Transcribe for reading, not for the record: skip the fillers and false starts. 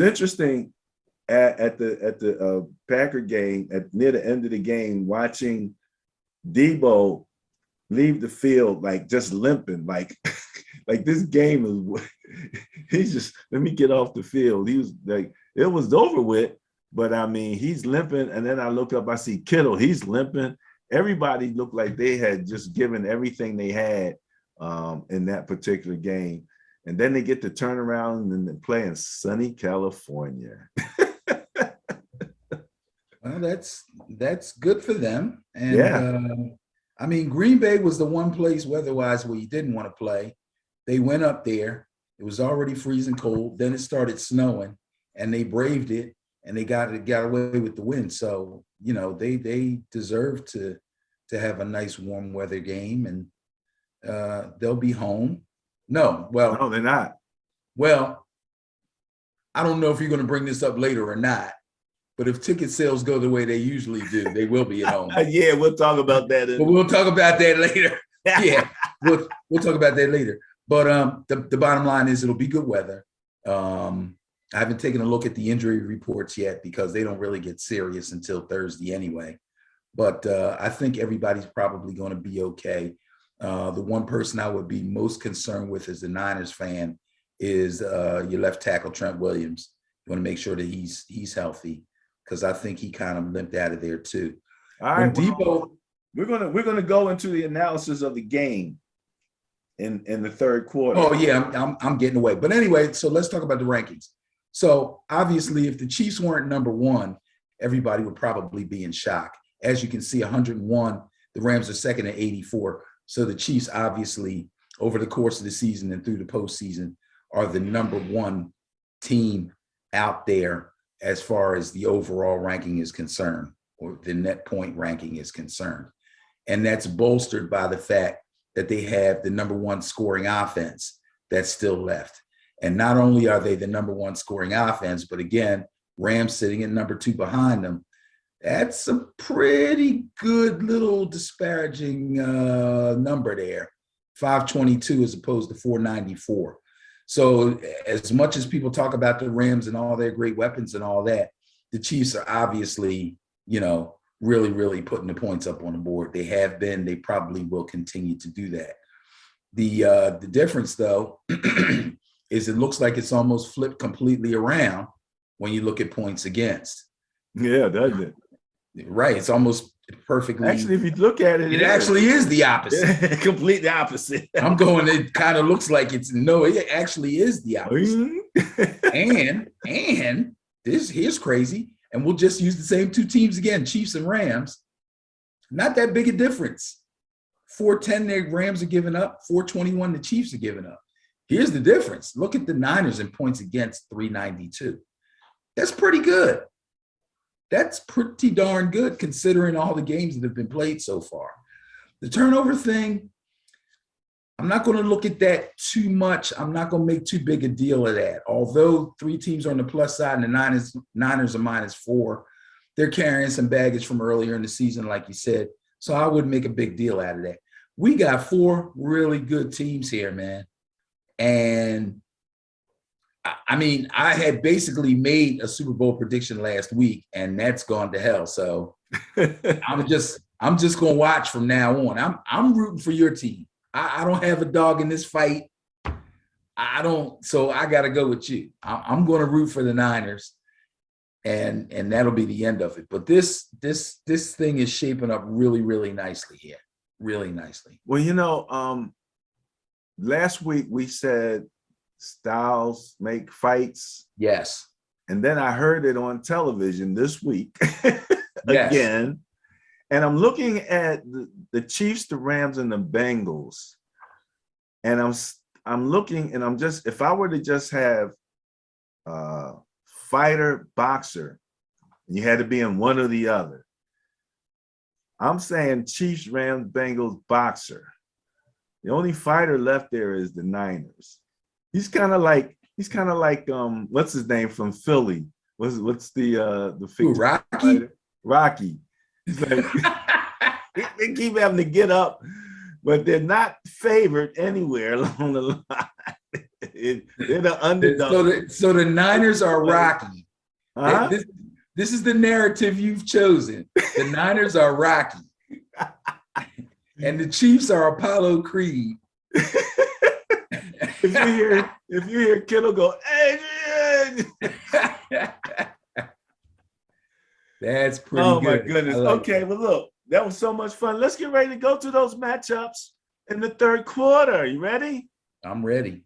interesting at the Packer game near the end of the game, watching Debo leave the field like just limping, like like this game is. He's just, let me get off the field. He was like, it was over with, but I mean, he's limping. And then I look up, I see Kittle, he's limping. Everybody looked like they had just given everything they had in that particular game. And then they get to turn around and then play in sunny California. Well, that's good for them. And Yeah. I mean, Green Bay was the one place weather-wise where you didn't want to play. They went up there. It was already freezing cold. Then it started snowing, and they braved it, and they got away with the win. So, you know, they deserve to have a nice warm weather game, and they'll be home. No, they're not. Well, I don't know if you're going to bring this up later or not, but if ticket sales go the way they usually do, they will be at home. Yeah, we'll talk about that. But we'll talk about that later. Yeah, we'll talk about that later. But the bottom line is it'll be good weather. I haven't taken a look at the injury reports yet because they don't really get serious until Thursday anyway. But I think everybody's probably going to be okay. The one person I would be most concerned with as a Niners fan is your left tackle, Trent Williams. You want to make sure that he's healthy because I think he kind of limped out of there too. All right, Debo, we're gonna go into the analysis of the game in the third quarter. Oh yeah, I'm getting away. But anyway, so let's talk about the rankings. So obviously, if the Chiefs weren't number one, everybody would probably be in shock. As you can see, 101. The Rams are second at 84. So the Chiefs, obviously, over the course of the season and through the postseason, are the number one team out there as far as the overall ranking is concerned, or the net point ranking is concerned. And that's bolstered by the fact that they have the number one scoring offense that's still left. And not only are they the number one scoring offense, but again, Rams sitting at number two behind them. That's a pretty good little disparaging number there, 522 as opposed to 494. So as much as people talk about the Rams and all their great weapons and all that, the Chiefs are obviously, you know, really, really putting the points up on the board. They have been, they probably will continue to do that. The difference, though, is it looks like it's almost flipped completely around when you look at points against. Yeah, doesn't it? Right. It's almost perfectly. Actually, if you look at it, it actually is the opposite. Yeah, completely opposite. I'm going, it kind of looks like it's no, it actually is the opposite. and here's crazy. And we'll just use the same two teams again, Chiefs and Rams. Not that big a difference. 410, the Rams are giving up. 421, the Chiefs are giving up. Here's the difference. Look at the Niners in points against, 392. That's pretty good. That's pretty darn good considering all the games that have been played so far. The turnover thing, I'm not going to look at that too much. I'm not going to make too big a deal of that. Although three teams are on the plus side and the Niners are -4, they're carrying some baggage from earlier in the season, like you said. So I wouldn't make a big deal out of that. We got 4 really good teams here, man. And I mean, I had basically made a Super Bowl prediction last week, and that's gone to hell. So I'm just going to watch from now on. I'm rooting for your team. I don't have a dog in this fight. So I got to go with you. I'm going to root for the Niners, and that'll be the end of it. But this thing is shaping up really, really nicely here. Really nicely. Well, you know, last week we said styles make fights. Yes. And then I heard it on television this week Yes. again. And I'm looking at the Chiefs, the Rams, and the Bengals. And I'm looking, and I'm just, if I were to just have fighter, boxer, you had to be in one or the other. I'm saying Chiefs, Rams, Bengals, boxer. The only fighter left there is the Niners. He's kind of like what's his name from Philly? What's the Rocky? fighter? Rocky. He's like they keep having to get up but they're not favored anywhere along the line. They're the underdog. So the Niners are rocky. Huh? This is the narrative you've chosen. The Niners are rocky. And the Chiefs are Apollo Creed. If you hear Kittle go, Adrian. That's pretty Oh good. my goodness. Okay, well, look, that was so much fun. Let's get ready to go to those matchups in the third quarter. You ready? I'm ready.